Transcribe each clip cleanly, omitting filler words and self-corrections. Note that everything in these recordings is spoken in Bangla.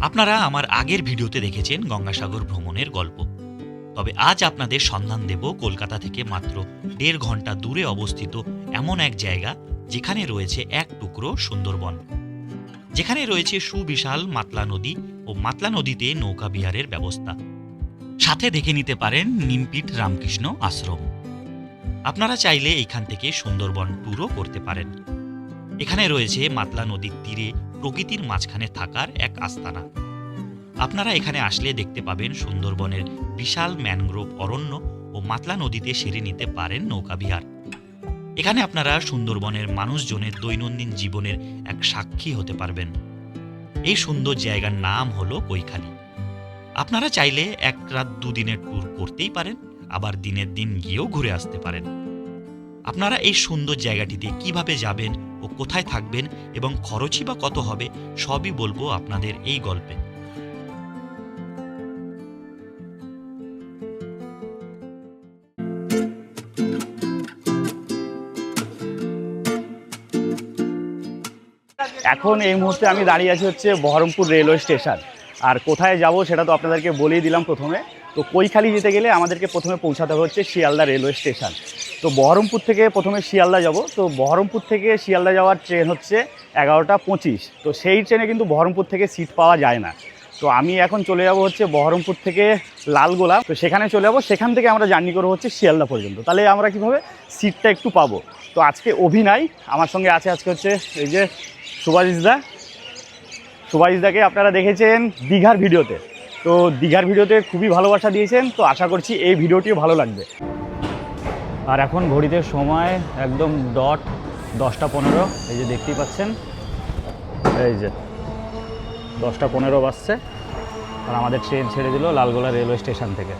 আপনারা আমার আগের ভিডিওতে দেখেছেন গঙ্গাসাগর ভ্রমণের গল্প। তবে আজ আপনাদের সন্ধান দেব কলকাতা থেকে মাত্র ১.৫ ঘন্টা দূরে অবস্থিত এমন এক জায়গা যেখানে রয়েছে এক টুকরো সুন্দরবন, যেখানে রয়েছে সুবিশাল মাতলা নদী ও মাতলা নদীতে নৌকা বিহারের ব্যবস্থা। সাথে দেখে নিতে পারেন নিমপিঠ রামকৃষ্ণ আশ্রম। আপনারা চাইলে এখান থেকে সুন্দরবন ট্যুরও করতে পারেন। এখানে রয়েছে মাতলা নদীর তীরে প্রকৃতির মাঝখানে থাকার এক আস্তানা। আপনারা এখানে আসলে দেখতে পাবেন সুন্দরবনের বিশাল ম্যানগ্রোভ অরণ্য ও মাতলা নদীতে সেরে নিতে পারেন নৌকাবিহার। এখানে আপনারা সুন্দরবনের মানুষজনের দৈনন্দিন জীবনের এক সাক্ষী হতে পারবেন। এই সুন্দর জায়গার নাম হলো কৈখালী। আপনারা চাইলে ১ রাত ২ দিনের ট্যুর করতেই পারেন, আবার দিনের দিন গিয়েও ঘুরে আসতে পারেন। আপনারা এই সুন্দর জায়গাটিতে কিভাবে যাবেন ও কোথায় থাকবেন এবং খরচই বা কত হবে সবই বলবো আপনাদের এই গল্পে। এখন এই মুহূর্তে আমি দাঁড়িয়ে আছি হচ্ছে বহরমপুর রেলওয়ে স্টেশন। আর কোথায় যাব সেটা তো আপনাদেরকে বলেই দিলাম প্রথমে। তো কৈখালী যেতে গেলে আমাদেরকে প্রথমে পৌঁছাতে হবে হচ্ছে শিয়ালদা রেলওয়ে স্টেশন। তো বহরমপুর থেকে প্রথমে শিয়ালদা যাব। তো বহরমপুর থেকে শিয়ালদা যাওয়ার ট্রেন হচ্ছে 11টা 25। তো সেই ট্রেনে কিন্তু বহরমপুর থেকে সিট পাওয়া যায় না। তো আমি এখন চলে যাব হচ্ছে বহরমপুর থেকে লালগোলা। তো সেখানে চলে যাব, সেখান থেকে আমরা জার্নি করবো হচ্ছে শিয়ালদা পর্যন্ত। তাহলে আমরা কীভাবে সিটটা একটু পাবো। তো আজকে অভিনয় আমার সঙ্গে আছে, আজকে হচ্ছে এই যে সুভাষদাকে আপনারা দেখেছেন দীঘার ভিডিওতে। তো দীঘার ভিডিওতে খুবই ভালোবাসা দিয়েছেন, তো আশা করছি এই ভিডিওটিও ভালো লাগবে। আর এখন ঘড়িতে সময় একদম ডট 10টা 15। এই যে দেখতেই পাচ্ছেন, এই যে 10টা 15 বাজছে। আর আমাদের ট্রেন ছেড়ে দিল লালগোলা রেলওয়ে স্টেশন থেকে।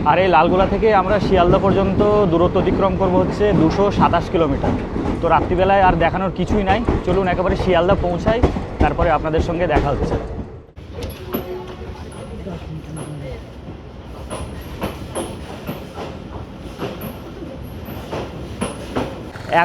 আর এই লালগোলা থেকে আমরা শিয়ালদা পর্যন্ত দূরত্ব অতিক্রম করব হচ্ছে 227 কিলোমিটার। তো রাত্রিবেলায় আর দেখানোর কিছুই নাই, চলুন একেবারে শিয়ালদা পৌঁছাই, তারপরে আপনাদের সঙ্গে দেখা হচ্ছে।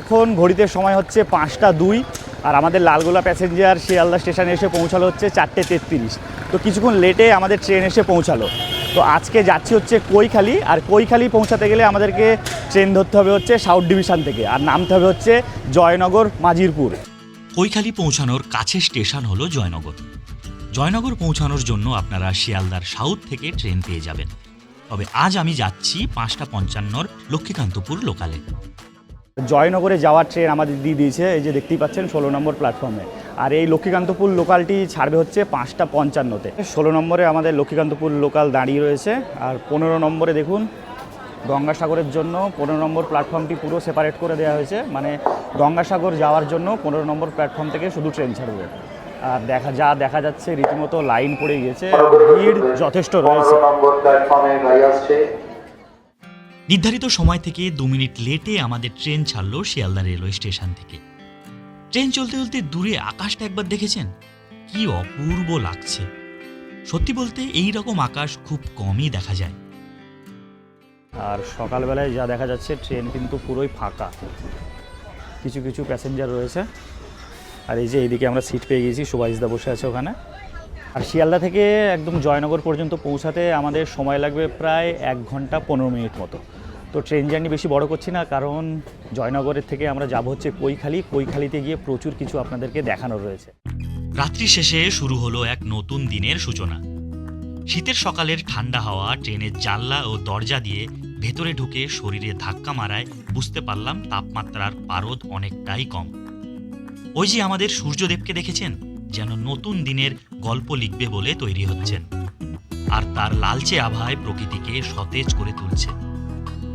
এখন ঘড়িতে সময় হচ্ছে 5টা 2। আর আমাদের লালগোলা প্যাসেঞ্জার শিয়ালদা স্টেশনে এসে পৌঁছালো হচ্ছে 4টে 33। তো কিছুক্ষণ লেটে আমাদের ট্রেন এসে পৌঁছালো। তো আজকে যাচ্ছি হচ্ছে কৈখালী। আর কৈখালী পৌঁছাতে গেলে আমাদেরকে ট্রেন ধরতে হবে হচ্ছে সাউথ ডিভিশন থেকে, আর নামতে হবে হচ্ছে জয়নগর মাজিরপুর। কৈখালী পৌঁছানোর কাছে স্টেশন হলো জয়নগর। জয়নগর পৌঁছানোর জন্য আপনারা শিয়ালদার সাউথ থেকে ট্রেন পেয়ে যাবেন। তবে আজ আমি যাচ্ছি 5টা 55 লক্ষ্মীকান্তপুর লোকালে। জয়নগরে যাওয়ার ট্রেন আমাদের দিয়ে দিয়েছে, এই যে দেখতেই পাচ্ছেন 16 নম্বর প্ল্যাটফর্মে। আর এই লক্ষ্মীকান্তপুর লোকালটি ছাড়বে হচ্ছে 5টা 55-তে। 16 নম্বরে আমাদের লক্ষ্মীকান্তপুর লোকাল দাঁড়িয়ে রয়েছে। আর 15 নম্বরে দেখুন গঙ্গাসাগরের জন্য 15 নম্বর প্ল্যাটফর্মটি পুরো সেপারেট করে দেওয়া হয়েছে। মানে গঙ্গাসাগর যাওয়ার জন্য 15 নম্বর প্ল্যাটফর্ম থেকে শুধু ট্রেন ছাড়বে। আর দেখা যাচ্ছে রীতিমতো লাইন পড়ে গিয়েছে, ভিড় যথেষ্ট রয়েছে। নির্ধারিত সময় থেকে 2 মিনিট লেটে আমাদের ট্রেন ছাড়লো শিয়ালদা রেলওয়ে স্টেশন থেকে। ট্রেন চলতে চলতে দূরে আকাশটা একবার দেখেছেন, কি অপূর্ব লাগছে। সত্যি বলতে এই রকম আকাশ খুব কমই দেখা যায়। আর সকালবেলায় যা দেখা যাচ্ছে ট্রেন কিন্তু পুরোই ফাঁকা, কিছু কিছু প্যাসেঞ্জার রয়েছে। আর এই যে এইদিকে আমরা সিট পেয়ে গেছি, সুভাষদা বসে আছে ওখানে। আর শিয়ালদা থেকে একদম জয়নগর পর্যন্ত পৌঁছাতে আমাদের সময় লাগবে প্রায় 1 ঘন্টা 15 মিনিট মতো। তো ট্রেন জার্নি বেশি বড় করছি না, কারণ জয়নগরের থেকে আমরা যাব হচ্ছে কৈখালী। কৈখালীতে গিয়ে প্রচুর কিছু আপনাদেরকে দেখানোর রয়েছে। রাত্রি শেষে শুরু হলো এক নতুন দিনের সূচনা। শীতের সকালের ঠান্ডা হাওয়া ট্রেনের জানলা ও দরজা দিয়ে ভেতরে ঢুকে শরীরে ধাক্কা মারায় বুঝতে পারলাম তাপমাত্রার পারদ অনেকটাই কম। ওই যে আমাদের সূর্যদেবকে দেখেছেন, যেন নতুন দিনের গল্প লিখবে বলে তৈরি হচ্ছেন। আর তার লালচে আভায় প্রকৃতিকে সতেজ করে তুলছে।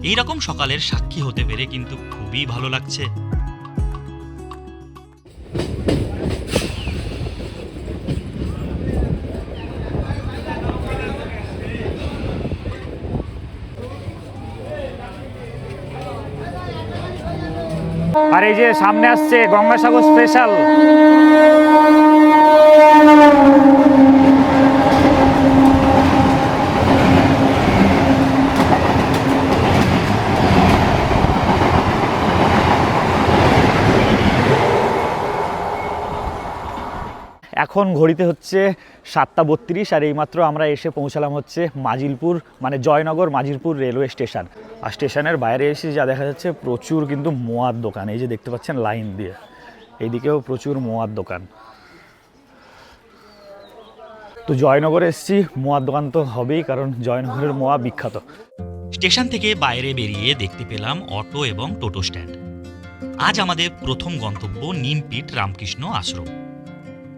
এই রকম সকালের সাক্ষী হতে পেরে কিন্তু খুবই ভালো লাগছে। আর এই যে সামনে আসছে গঙ্গাসাগর স্পেশাল। এখন ঘড়িতে হচ্ছে 7:32 আর এইমাত্র আমরা এসে পৌঁছালাম হচ্ছে মাজিলপুর মানে জয়নগর মাজিলপুর রেলওয়ে স্টেশন। আর স্টেশনের বাইরে এসে যা দেখা যাচ্ছে প্রচুর কিন্তু মোয়ার দোকান, এই যে দেখতে পাচ্ছেন লাইন দিয়ে, এইদিকেও প্রচুর মোয়ার দোকান। তো জয়নগরে এসেছি, মোয়ার দোকান তো হবেই, কারণ জয়নগরের মোয়া বিখ্যাত। স্টেশন থেকে বাইরে বেরিয়ে দেখতে পেলাম অটো এবং টোটো স্ট্যান্ড। আজ আমাদের প্রথম গন্তব্য নিমপিট রামকৃষ্ণ আশ্রম।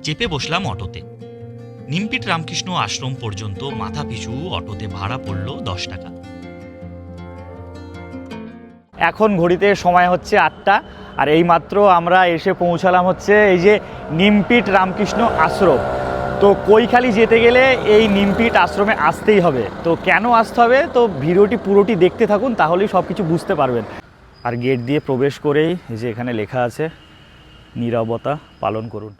চেপে বসলাম অটোতে। নিমপিট রামকৃষ্ণ আশ্রম পর্যন্ত মাথা পিছু অটোতে ভাড়া পড়ল 10 টাকা। এখন ঘড়িতে সময় হচ্ছে 8টা আর এইমাত্র আমরা এসে পৌঁছালাম হচ্ছে এই যে নিমপিট রামকৃষ্ণ আশ্রম। তো কৈখালি যেতে গেলে এই নিমপিট আশ্রমে আসতেই হবে। তো কেন আসতে হবে, তো ভিডিওটি পুরোটি দেখতে থাকুন, তাহলেই সব কিছু বুঝতে পারবেন। আর গেট দিয়ে প্রবেশ করেই এই যে এখানে লেখা আছে নীরবতা পালন করুন।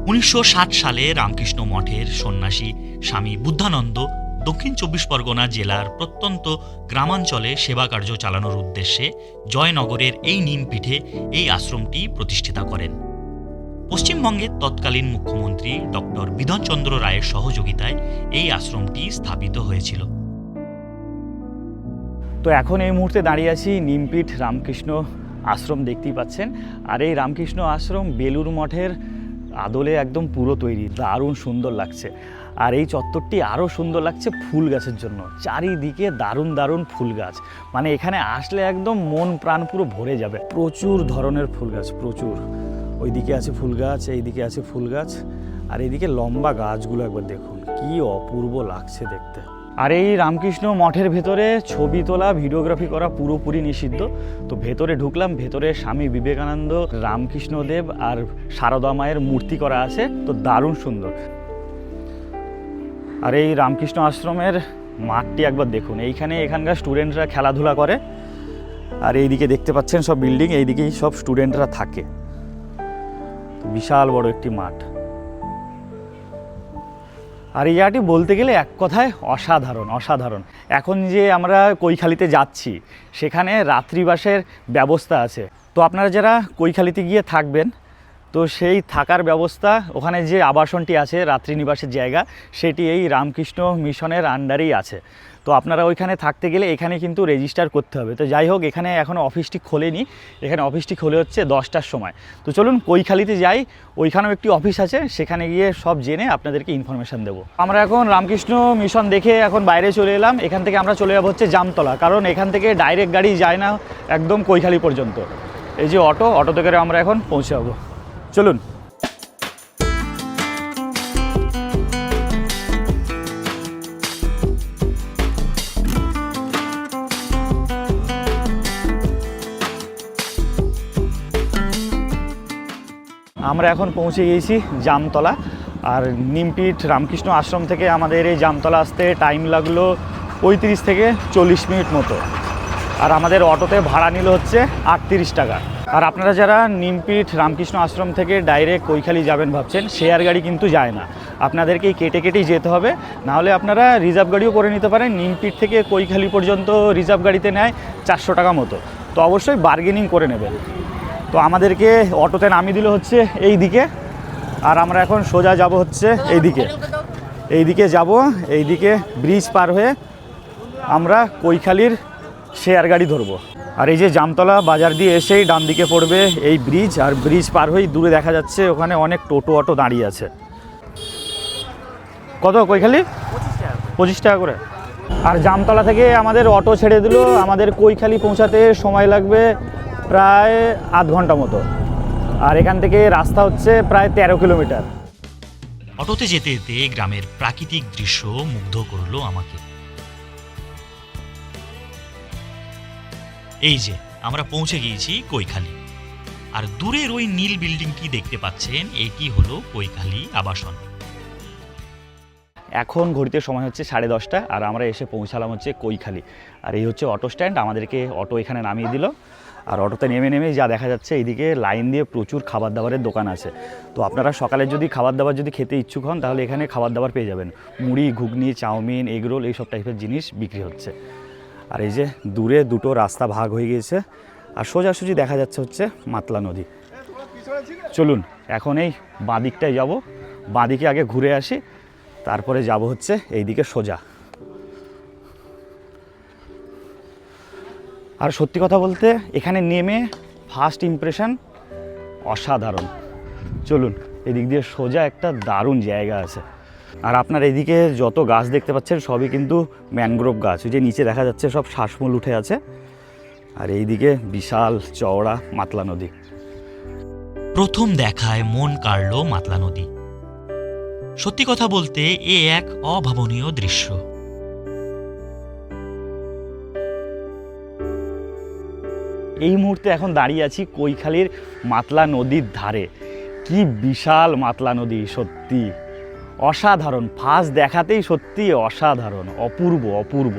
1960 সালে রামকৃষ্ণ মঠের সন্ন্যাসী স্বামী বুদ্ধানন্দ দক্ষিণ 24 পরগনা জেলার প্রত্যন্ত গ্রামাঞ্চলে সেবা কার্য চালানোর উদ্দেশ্যে জয়নগরের এই নিমপিঠে এই আশ্রমটি প্রতিষ্ঠিতা করেন। পশ্চিমবঙ্গের তৎকালীন মুখ্যমন্ত্রী ডক্টর বিধানচন্দ্র রায়ের সহযোগিতায় এই আশ্রমটি স্থাপিত হয়েছিল। তো এখন এই মুহূর্তে দাঁড়িয়ে আছি নিমপিট রামকৃষ্ণ আশ্রম, দেখতেই পাচ্ছেন। আর এই রামকৃষ্ণ আশ্রম বেলুর মঠের আদলে একদম পুরো তৈরি, দারুণ সুন্দর লাগছে। আর এই চত্বরটি আরও সুন্দর লাগছে ফুল গাছের জন্য, চারিদিকে দারুণ দারুণ ফুল গাছ, মানে এখানে আসলে একদম মন প্রাণ পুরো ভরে যাবে। প্রচুর ধরনের ফুল গাছ, প্রচুর। ওইদিকে আছে ফুল গাছ, এইদিকে আছে ফুল গাছ, আর এইদিকে লম্বা গাছগুলো একবার দেখুন, কি অপূর্ব লাগছে দেখতে। আর এই রামকৃষ্ণ মঠের ভেতরে ছবি তোলা ভিডিওগ্রাফি করা পুরোপুরি নিষিদ্ধ। তো ভেতরে ঢুকলাম, ভেতরে স্বামী বিবেকানন্দ, রামকৃষ্ণদেব আর সারদা মায়ের মূর্তি করা আছে, তো দারুণ সুন্দর। আর এই রামকৃষ্ণ আশ্রমের মাঠটি একবার দেখুন, এখানকার স্টুডেন্টরা খেলাধুলা করে। আর এইদিকে দেখতে পাচ্ছেন সব বিল্ডিং, এইদিকেই সব স্টুডেন্টরা থাকে। বিশাল বড় একটি মাঠ। আর এই জায়গাটি বলতে গেলে এক কথায় অসাধারণ অসাধারণ। এখন যে আমরা কৈখালিতে যাচ্ছি সেখানে রাত্রিবাসের ব্যবস্থা আছে। তো আপনারা যারা কৈখালিতে গিয়ে থাকবেন, তো সেই থাকার ব্যবস্থা, ওখানে যে আবাসনটি আছে রাত্রি নিবাসের জায়গা, সেটি এই রামকৃষ্ণ মিশনের আন্ডারেই আছে। তো আপনারা ওইখানে থাকতে গেলে এখানে কিন্তু রেজিস্টার করতে হবে। তো যাই হোক, এখানে এখনও অফিসটি খোলেনি, এখানে অফিসটি খোলে হচ্ছে 10টার সময়। তো চলুন কৈখালিতে যাই, ওইখানেও একটি অফিস আছে, সেখানে গিয়ে সব জেনে আপনাদেরকে ইনফরমেশান দেবো। আমরা এখন রামকৃষ্ণ মিশন দেখে এখন বাইরে চলে এলাম। এখান থেকে আমরা চলে যাবো হচ্ছে জামতলা, কারণ এখান থেকে ডাইরেক্ট গাড়ি যায় না একদম কৈখালি পর্যন্ত। এই যে অটোতে করে আমরা এখন পৌঁছে যাবো, চলুন। আমরা এখন পৌঁছে গিয়েছি জামতলা। আর নিমপিট রামকৃষ্ণ আশ্রম থেকে আমাদের এই জামতলা আসতে টাইম লাগলো 35 থেকে 40 মিনিট মতো। আর আমাদের অটোতে ভাড়া নিল হচ্ছে 38 টাকা। আর আপনারা যারা নিমপিট রামকৃষ্ণ আশ্রম থেকে ডাইরেক্ট কৈখালি যাবেন ভাবছেন, শেয়ার গাড়ি কিন্তু যায় না, আপনাদেরকে কেটে কেটেই যেতে হবে। নাহলে আপনারা রিজার্ভ গাড়িও করে নিতে পারেন। নিমপিট থেকে কৈখালি পর্যন্ত রিজার্ভ গাড়িতে নেয় 400 টাকা মতো। তো অবশ্যই বার্গেনিং করে নেবেন। তো আমাদেরকে অটোতে নামিয়ে দিল হচ্ছে এই দিকে, আর আমরা এখন সোজা যাব হচ্ছে এইদিকে যাব। এইদিকে ব্রিজ পার হয়ে আমরা কৈখালির শেয়ার গাড়ি ধরবো। আর এই যে জামতলা বাজার দিয়ে এসেই ডান দিকে পড়বে এই ব্রিজ, আর ব্রিজ পার হয়েই দূরে দেখা যাচ্ছে ওখানে অনেক টোটো অটো দাঁড়িয়ে আছে। কত কৈখালি? 25 টাকা করে। আর জামতলা থেকে আমাদের অটো ছেড়ে দিল, আমাদের কৈখালি পৌঁছাতে সময় লাগবে প্রায় আধ ঘন্টা মতো। আর এখান থেকে রাস্তা হচ্ছে প্রায় 13 কিলোমিটার। অটোতে যেতে যেতে গ্রামের প্রাকৃতিক দৃশ্য মুগ্ধ করলো আমাকে। এই যে আমরা পৌঁছে গিয়েছি কৈখালি। আর দূরের ওই নীল বিল্ডিংটি দেখতে পাচ্ছেন, এটি হলো কৈখালি আবাসন। এখন ঘড়িতে সময় হচ্ছে 10:30 আর আমরা এসে পৌঁছালাম হচ্ছে কৈখালি। আর এই হচ্ছে অটো স্ট্যান্ড, আমাদেরকে অটো এখানে নামিয়ে দিল। আর অটোতে নেমে যা দেখা যাচ্ছে এইদিকে লাইন দিয়ে প্রচুর খাবার দাবারের দোকান আছে। তো আপনারা সকালে যদি খাবার দাবার যদি খেতে ইচ্ছুক হন, তাহলে এখানে খাবার দাবার পেয়ে যাবেন। মুড়ি, ঘুগনি, চাউমিন, এগরোল, এইসব টাইপের জিনিস বিক্রি হচ্ছে। আর এই যে দূরে দুটো রাস্তা ভাগ হয়ে গিয়েছে, আর সোজাসুজি দেখা যাচ্ছে হচ্ছে মাতলা নদী। চলুন এখন এই বাঁদিকটায় যাব, বাঁদিকে আগে ঘুরে আসি, তারপরে যাব হচ্ছে এইদিকে সোজা। আর সত্যি কথা বলতে এখানে নেমে ফার্স্ট ইমপ্রেশন অসাধারণ। চলুন এদিক দিয়ে সোজা একটা দারুণ জায়গা আছে। আর আপনার এদিকে যত গাছ দেখতে পাচ্ছেন সবই কিন্তু ম্যানগ্রোভ গাছ, ওই যে নিচে দেখা যাচ্ছে সব শ্বাসমূল উঠে আছে। আর এইদিকে বিশাল চওড়া মাতলা নদী। প্রথম দেখায় মন কাড়ল মাতলা নদী। সত্যি কথা বলতে এ এক অভাবনীয় দৃশ্য। এই মুহূর্তে এখন দাঁড়িয়ে আছি কৈখালীর মাতলা নদীর ধারে। কি বিশাল মাতলা নদী, সত্যি অসাধারণ। ফার্স্ট দেখাতেই সত্যি অসাধারণ, অপূর্ব অপূর্ব।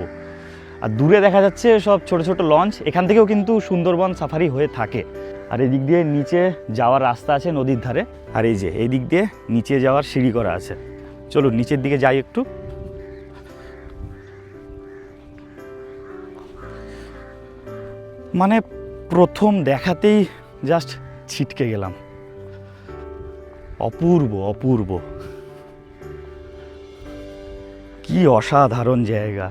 আর দূরে দেখা যাচ্ছে সব ছোট ছোট লঞ্চ, এখান থেকেও কিন্তু সুন্দরবন সাফারি হয়ে থাকে। আর এই দিক দিয়ে নিচে যাওয়ার রাস্তা আছে নদীর ধারে, আর এই যে এই দিক দিয়ে নিচে যাওয়ার সিঁড়ি করা আছে। চলুন নিচের দিকে যাই একটু। মানে প্রথম দেখাতেই জাস্ট ছিটকে গেলাম, অপূর্ব অপূর্ব, কি অসাধারণ জায়গা।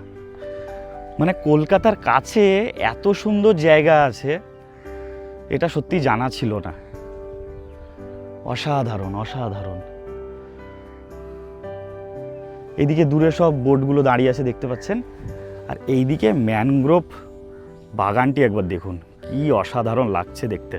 মানে কলকাতার কাছে এত সুন্দর জায়গা আছে এটা সত্যি জানা ছিল না। অসাধারণ অসাধারণ। এইদিকে দূরে সব বোটগুলো দাঁড়িয়ে আছে দেখতে পাচ্ছেন, আর এইদিকে ম্যানগ্রোভ বাগানটি একবার দেখুন, কি অসাধারণ লাগছে দেখতে।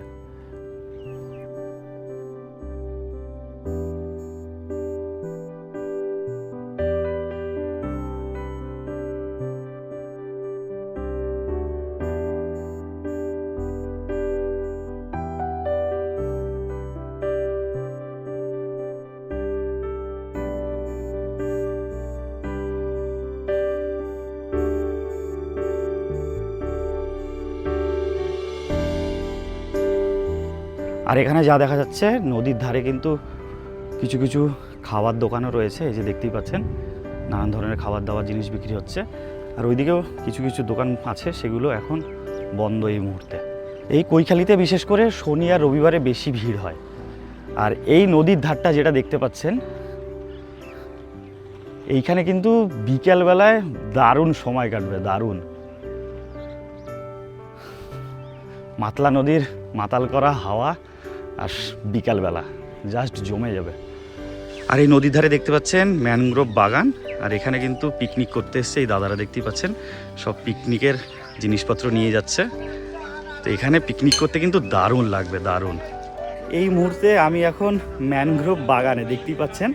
আর এখানে যা দেখা যাচ্ছে নদীর ধারে কিন্তু কিছু কিছু খাবার দোকানও রয়েছে, এই যে দেখতেই পাচ্ছেন নানান ধরনের খাবার দাবার জিনিস বিক্রি হচ্ছে। আর ওইদিকেও কিছু কিছু দোকান আছে, সেগুলো এখন বন্ধ এই মুহূর্তে। এই কৈখালীতে বিশেষ করে শনি আর রবিবারে বেশি ভিড় হয়। আর এই নদীর ধারটা যেটা দেখতে পাচ্ছেন, এইখানে কিন্তু বিকেলবেলায় দারুণ সময় কাটবে, দারুণ। মাতলা নদীর মাতাল করা হাওয়া আর বিকালবেলা জাস্ট জমে যাবে। আর এই নদীর ধারে দেখতে পাচ্ছেন ম্যানগ্রোভ বাগান, আর এখানে কিন্তু পিকনিক করতে এসছে এই দাদারা, দেখতেই পাচ্ছেন সব পিকনিকের জিনিসপত্র নিয়ে যাচ্ছে। তো এখানে পিকনিক করতে কিন্তু দারুণ লাগবে, দারুণ। এই মুহূর্তে আমি এখন ম্যানগ্রোভ বাগানে, দেখতেই পাচ্ছেন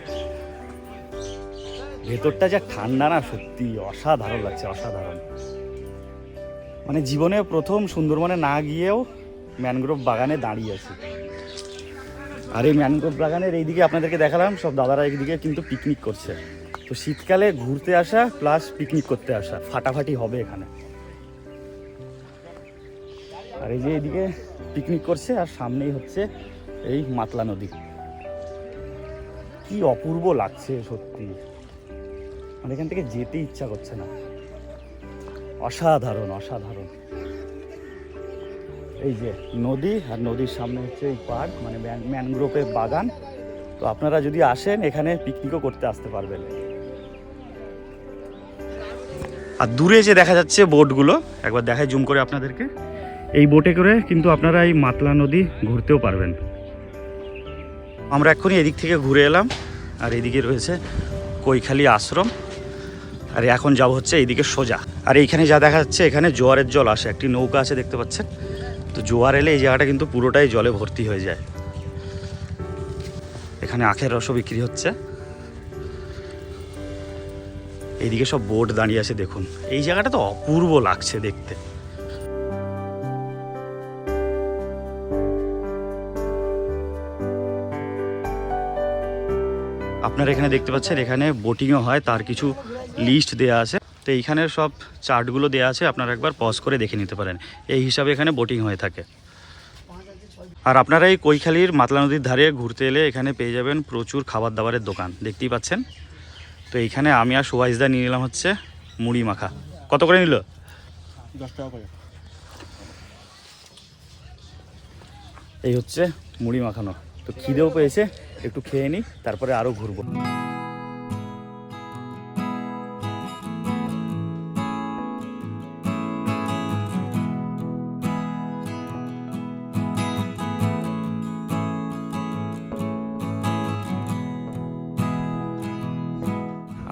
ভেতরটা যা ঠান্ডা না, সত্যি অসাধারণ লাগছে, অসাধারণ। মানে জীবনে প্রথম সুন্দরবনে না গিয়েও ম্যানগ্রোভ বাগানে দাঁড়িয়ে আছি। আর এই ম্যানগ্রোভ বাগানের এইদিকে আপনাদেরকে দেখালাম সব দাদারা এইদিকে কিন্তু পিকনিক করছে। তো শীতকালে ঘুরতে আসা প্লাস পিকনিক করতে আসা, ফাটাফাটি হবে এখানে। আর এই যে এইদিকে পিকনিক করছে, আর সামনেই হচ্ছে এই মাতলা নদী। কি অপূর্ব লাগছে সত্যি, মানে এখান থেকে যেতে ইচ্ছা করছে না। অসাধারণ অসাধারণ। এই যে নদী, আর নদীর সামনে হচ্ছে এই পার্ক, মানে ম্যানগ্রোভের বাগান। তো আপনারা যদি আসেন এখানে পিকনিকও করতে আসতে পারবেন। আর দূরে যে দেখা যাচ্ছে বোটগুলো, একবার দেখায় জুম করে আপনাদেরকে, এই বোটে করে কিন্তু আপনারা এই মাতলা নদী ঘুরতেও পারবেন। আমরা এক্ষুনি এদিক থেকে ঘুরে এলাম, আর এদিকে রয়েছে কৈখালী আশ্রম। আর এখন যাব হচ্ছে এইদিকে সোজা। আর এইখানে যা দেখা যাচ্ছে এখানে জোয়ারের জল আসে, একটি নৌকা আছে দেখতে পাচ্ছেন। তো জোয়ার এলে এই জায়গাটা কিন্তু পুরোটাই জলে ভর্তি হয়ে যায়। এখানে আখের রসও বিক্রি হচ্ছে। এইদিকে সব বোট দাঁড়িয়ে আছে দেখুন, এই জায়গাটা তো অপূর্ব লাগছে দেখতে। আপনারা এখানে দেখতে পাচ্ছেন এখানে বোটিংও হয়, তার কিছু লিস্ট দেয়া আছে। তো এইখানের সব চার্টগুলো দেওয়া আছে, আপনারা একবার পজ করে দেখে নিতে পারেন। এই হিসাবে এখানে বোটিং হয়ে থাকে। আর আপনারা এই কৈখালীর মাতলা নদীর ধারে ঘুরতে এলে এখানে পেয়ে যাবেন প্রচুর খাবার দাবারের দোকান, দেখতেই পাচ্ছেন। তো এইখানে আমি আর সুভাষদা নিয়ে নিলাম হচ্ছে মুড়ি মাখা। কত করে নিল? 10 টাকা করে। এই হচ্ছে মুড়ি মাখানো। তো খিদেও পেয়েছে, একটু খেয়ে নিই, তারপরে আরও ঘুরবো।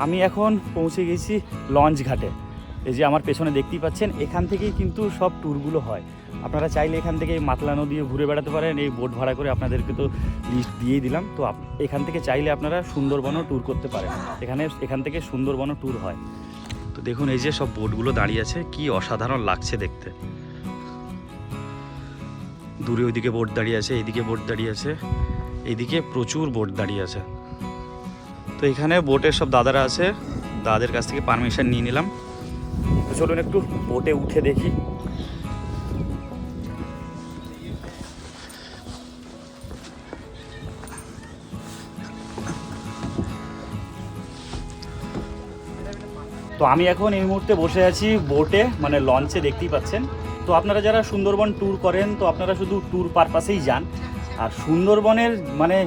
আমি এখন পৌঁছে গেছি লঞ্চ ঘাটে। এই যে আমার পেছনে দেখতেই পাচ্ছেন, এখান থেকেই কিন্তু সব ট্যুরগুলো হয়। আপনারা চাইলে এখান থেকে মাতলা নদীও ঘুরে বেড়াতে পারেন। এই বোট ভাড়া করে আপনাদেরকে তো লিস্ট দিয়েই দিলাম। তো এখান থেকে চাইলে আপনারা সুন্দরবনও ট্যুর করতে পারেন। এখান থেকে সুন্দরবনও ট্যুর হয়। তো দেখুন এই যে সব বোটগুলো দাঁড়িয়ে আছে, কি অসাধারণ লাগছে দেখতে। দূরে ওইদিকে বোট দাঁড়িয়ে আছে, এইদিকে বোট দাঁড়িয়ে আছে, এইদিকে প্রচুর বোট দাঁড়িয়ে আছে। তো এখানে বোটের সব দাদারা আছে, দাদাদের কাছ থেকে পারমিশন নিয়ে নিলাম। তো চলুন একটু বোটে উঠে দেখি। তো আমি এখন এই মুহূর্তে বসে আছি বোটে, মানে লঞ্চে, দেখতেই পাচ্ছেন। তো আপনারা যারা সুন্দরবন ট্যুর করেন, তো আপনারা শুধু ট্যুর পারপাসেই যান। আর সুন্দরবনের মানে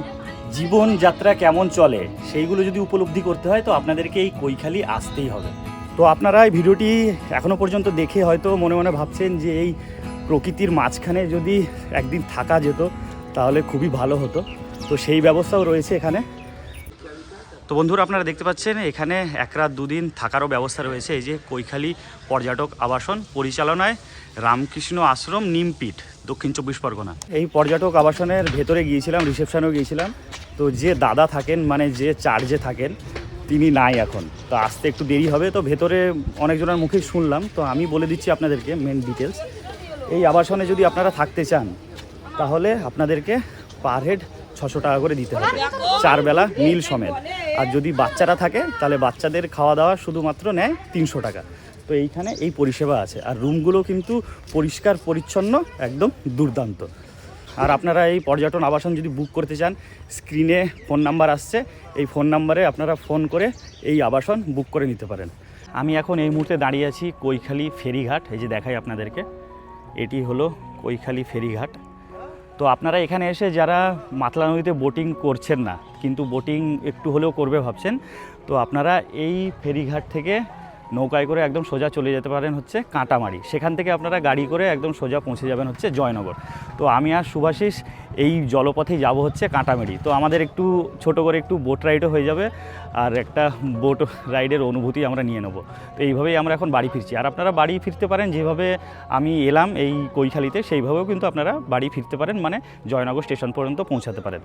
জীবনযাত্রা কেমন চলে সেইগুলো যদি উপলব্ধি করতে হয়, তো আপনাদেরকে এই কৈখালি আসতেই হবে। তো আপনারা এই ভিডিওটি এখনও পর্যন্ত দেখে হয়তো মনে মনে ভাবছেন যে এই প্রকৃতির মাঝখানে যদি একদিন থাকা যেত তাহলে খুবই ভালো হতো। তো সেই ব্যবস্থাও রয়েছে এখানে। তো বন্ধুরা, আপনারা দেখতে পাচ্ছেন এখানে 1 রাত 2 দিন থাকারও ব্যবস্থা রয়েছে। এই যে কৈখালি পর্যটক আবাসন, পরিচালনায় রামকৃষ্ণ আশ্রম, নিমপিট, দক্ষিণ 24 পরগনা। এই পর্যটক আবাসনের ভেতরে গিয়েছিলাম, রিসেপশনেও গিয়েছিলাম। তো যে দাদা থাকেন, মানে যে চার্জে থাকেন, তিনি নাই এখন। তো আসতে একটু দেরি হবে। তো ভেতরে অনেকজনের মুখেই শুনলাম। তো আমি বলে দিচ্ছি আপনাদেরকে মেন ডিটেলস। এই আবাসনে যদি আপনারা থাকতে চান তাহলে আপনাদেরকে পার হেড 600 টাকা করে দিতে হবে, 4 বেলা মিল সমেত। আর যদি বাচ্চারা থাকে তাহলে বাচ্চাদের খাওয়া দাওয়া শুধুমাত্র নেয় 300 টাকা। তো এইখানে এই পরিষেবা আছে। আর রুমগুলো কিন্তু পরিষ্কার পরিচ্ছন্ন, একদম দুর্দান্ত। আর আপনারা এই পর্যটন আবাসন যদি বুক করতে চান, স্ক্রিনে ফোন নাম্বার আসছে, এই ফোন নাম্বারে আপনারা ফোন করে এই আবাসন বুক করে নিতে পারেন। আমি এখন এই মুহূর্তে দাঁড়িয়ে আছি কৈখালি ফেরিঘাট। এই যে দেখাই আপনাদেরকে, এটি হলো কৈখালি ফেরিঘাট। তো আপনারা এখানে এসে যারা মাতলা নদীতে বোটিং করছেন না, কিন্তু বোটিং একটু হলেও করবে ভাবছেন, তো আপনারা এই ফেরিঘাট থেকে নৌকায় করে একদম সোজা চলে যেতে পারেন হচ্ছে কাঁটামারি। সেখান থেকে আপনারা গাড়ি করে একদম সোজা পৌঁছে যাবেন হচ্ছে জয়নগর। তো আমি আর শুভাশিস এই জলপথেই যাব হচ্ছে কাঁটামারি। তো আমাদের একটু ছোট করে একটু বোট রাইডও হয়ে যাবে, আর একটা বোট রাইডের অনুভূতি আমরা নিয়ে নেব। তো এইভাবেই আমরা এখন বাড়ি ফিরছি। আর আপনারা বাড়ি ফিরতে পারেন যেভাবে আমি এলাম এই কৈখালিতে, সেইভাবেও কিন্তু আপনারা বাড়ি ফিরতে পারেন, মানে জয়নগর স্টেশন পর্যন্ত পৌঁছাতে পারেন।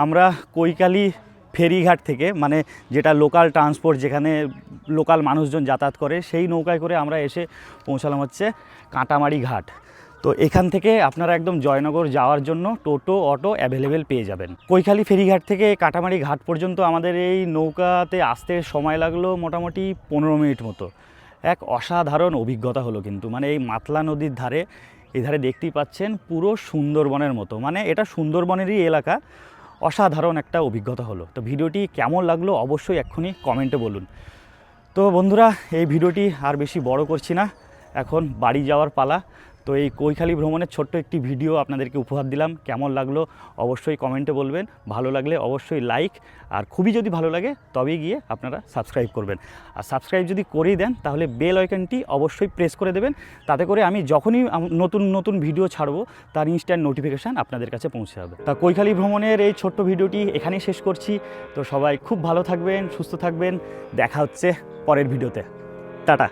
আমরা কৈখালি ফেরিঘাট থেকে, মানে যেটা লোকাল ট্রান্সপোর্ট, যেখানে লোকাল মানুষজন যাতায়াত করে, সেই নৌকায় করে আমরা এসে পৌঁছালাম হচ্ছে কাঁটামারি ঘাট। তো এখান থেকে আপনারা একদম জয়নগর যাওয়ার জন্য টোটো, অটো অ্যাভেলেবেল পেয়ে যাবেন। কৈখালি ফেরিঘাট থেকে কাঁটামারি ঘাট পর্যন্ত আমাদের এই নৌকাতে আসতে সময় লাগলো মোটামুটি 15 মিনিট মতো। এক অসাধারণ অভিজ্ঞতা হলো কিন্তু, মানে এই মাতলা নদীর ধারে, এই ধারে দেখতেই পাচ্ছেন পুরো সুন্দরবনের মতো, মানে এটা সুন্দরবনেরই এলাকা। অসাধারণ একটা অভিজ্ঞতা হলো। তো ভিডিওটি কেমন লাগলো অবশ্যই এক্ষুনি কমেন্টে বলুন। তো বন্ধুরা, এই ভিডিওটি আর বেশি বড় করছি না, এখন বাড়ি যাওয়ার পালা। তো এই কৈখালী ভ্রমণের ছোট্ট একটি ভিডিও আপনাদেরকে উপহার দিলাম। কেমন লাগলো অবশ্যই কমেন্টে বলবেন, ভালো লাগলে অবশ্যই লাইক, আর খুবই যদি ভালো লাগে তবেই গিয়ে আপনারা সাবস্ক্রাইব করবেন। আর সাবস্ক্রাইব যদি করেই দেন তাহলে বেল আইকনটি অবশ্যই প্রেস করে দেবেন, তাতে করে আমি যখনই নতুন নতুন ভিডিও ছাড়বো তার ইনস্ট্যান্ট নোটিফিকেশান আপনাদের কাছে পৌঁছে যাবে। তা কৈখালী ভ্রমণের এই ছোট্ট ভিডিওটি এখানেই শেষ করছি। তো সবাই খুব ভালো থাকবেন, সুস্থ থাকবেন, দেখা হচ্ছে পরের ভিডিওতে। টাটা।